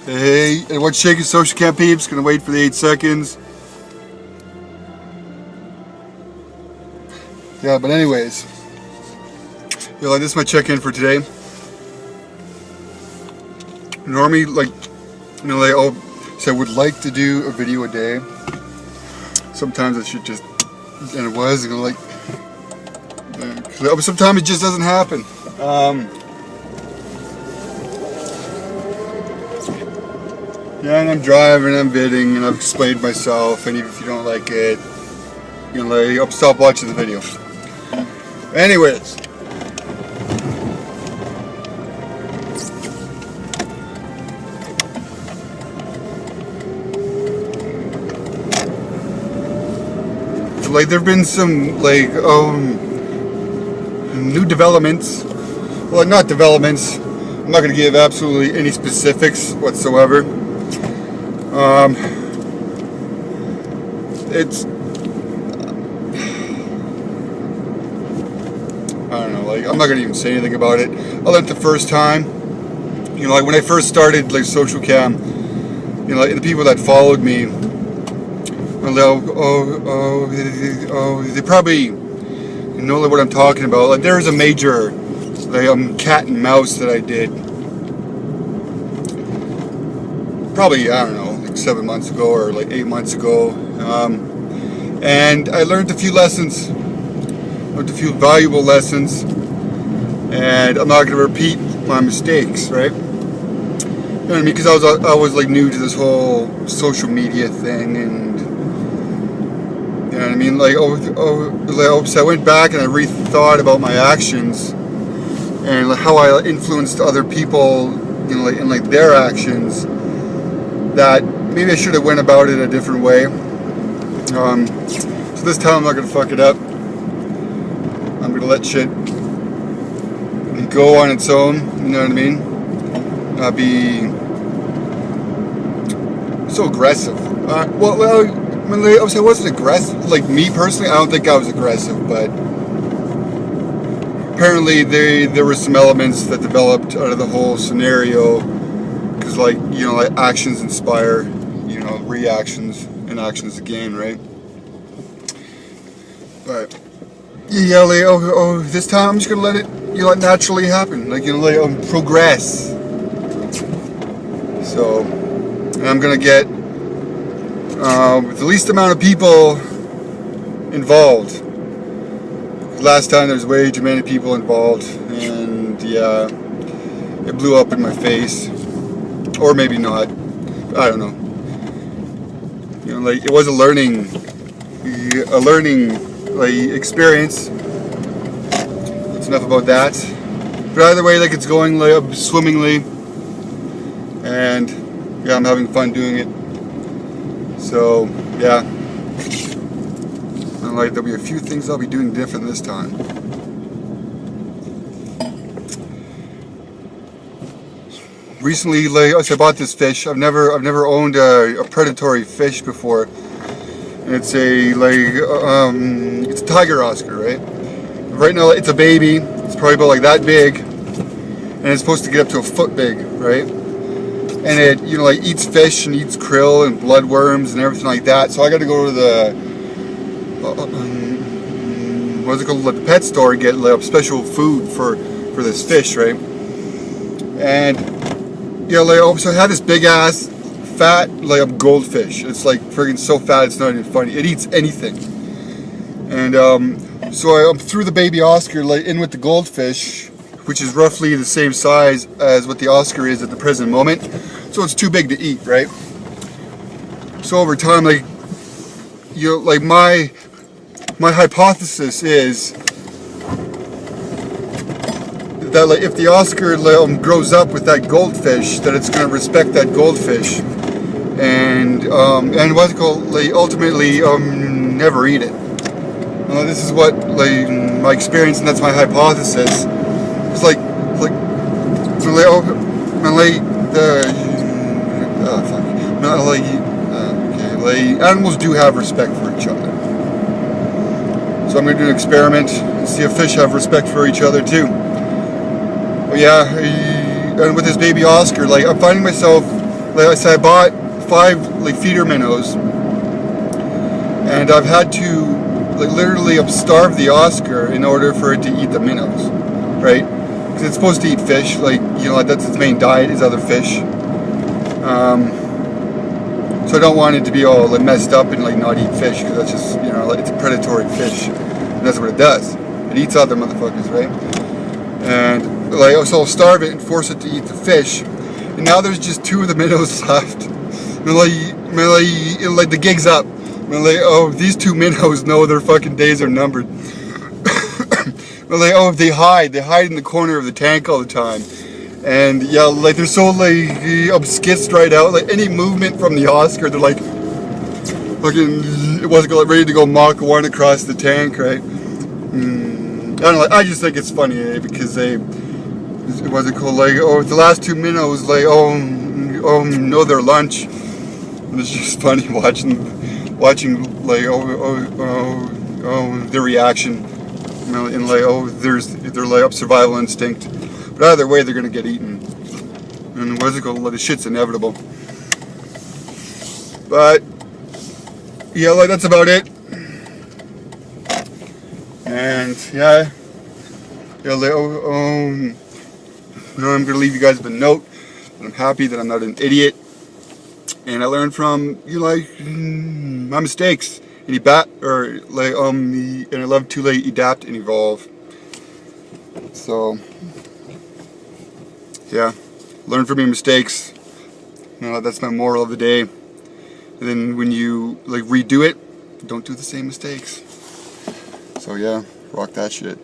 Hey, and what's shaking social cam peeps? Gonna wait for the 8 seconds. Yeah, but anyways, this is my check-in for today. Normally, I would like to do a video a day. Sometimes I should just, and it was, sometimes it just doesn't happen. Yeah, and I'm driving, I'm bidding, and I've explained myself, and even if you don't like it, I'll stop watching the video. Anyways. There have been some, new developments. Well, not developments. I'm not going to give absolutely any specifics whatsoever. It's, I don't know, I'm not going to even say anything about it. I learned the first time, when I first started, social cam, the people that followed me, they probably know what I'm talking about. There's a major, cat and mouse that I did, probably, I don't know, 7 months ago or 8 months ago, and I learned a few lessons, a few valuable lessons, and I'm not going to repeat my mistakes, right? You know what I mean? Because I was new to this whole social media thing, and you know what I mean? So I went back and I rethought about my actions and how I influenced other people, in their actions. That maybe I should have went about it a different way. So this time I'm not gonna fuck it up. I'm gonna let shit go on its own. You know what I mean? Not be so aggressive. I wasn't aggressive. Me personally, I don't think I was aggressive, but apparently there were some elements that developed out of the whole scenario. Because, actions inspire, reactions, and actions again, right? But yeah, this time I'm just gonna let it, naturally happen. Progress. So, and I'm gonna get the least amount of people involved. Last time there was way too many people involved, and yeah, it blew up in my face, or maybe not. I don't know. It was a learning experience. That's enough about that. But either way, it's going swimmingly, and yeah, I'm having fun doing it. So yeah, and there'll be a few things I'll be doing different this time. Recently, I bought this fish. I've never owned a predatory fish before, and it's it's a tiger Oscar, right? Right now, it's a baby. It's probably about that big, and it's supposed to get up to a foot big, right? And it, eats fish and eats krill and bloodworms and everything like that. So I got to go to the the pet store and get special food for this fish, right? And so I had this big ass fat goldfish. It's friggin' so fat it's not even funny. It eats anything. And so I threw the baby Oscar in with the goldfish, which is roughly the same size as what the Oscar is at the present moment. So it's too big to eat, right? So over time, my hypothesis is that if the Oscar grows up with that goldfish, that it's going to respect that goldfish, and ultimately never eat it. This is what my experience, and that's my hypothesis. It's animals do have respect for each other. So I'm going to do an experiment and see if fish have respect for each other too. But yeah, and with this baby Oscar, I'm finding myself like I said, I bought 5 like feeder minnows, and I've had to like literally starve the Oscar in order for it to eat the minnows, right? Because it's supposed to eat fish, like, you know, that's its main diet is other fish. So I don't want it to be all like messed up and like not eat fish, because that's just, you know, like, it's a predatory fish, and that's what it does. It eats other motherfuckers, right? And like, so I'll starve it and force it to eat the fish. And now there's just 2 of the minnows left. And like the gig's up. And like, oh, these 2 minnows know their fucking days are numbered. But like, oh, they hide in the corner of the tank all the time. And yeah, like they're so like skitsed right out. Like any movement from the Oscar, they're like fucking, it wasn't ready to go Mach 1 across the tank, right? I don't know. I just think it's funny, because it wasn't cool. Like, oh, the last 2 minnows, like, oh, no, their lunch. And it's just funny watching like, their reaction, you know, and like, they're like up survival instinct. But either way, they're gonna get eaten. And what's it called? Like, the shit's inevitable. But yeah, like that's about it. And yeah, like, I'm gonna leave you guys with a note. I'm happy that I'm not an idiot, and I learned from, you know, like, my mistakes, and and I love to like adapt and evolve. So yeah, learn from your mistakes. You know, that's my moral of the day. And then when you like redo it, don't do the same mistakes. So yeah, rock that shit.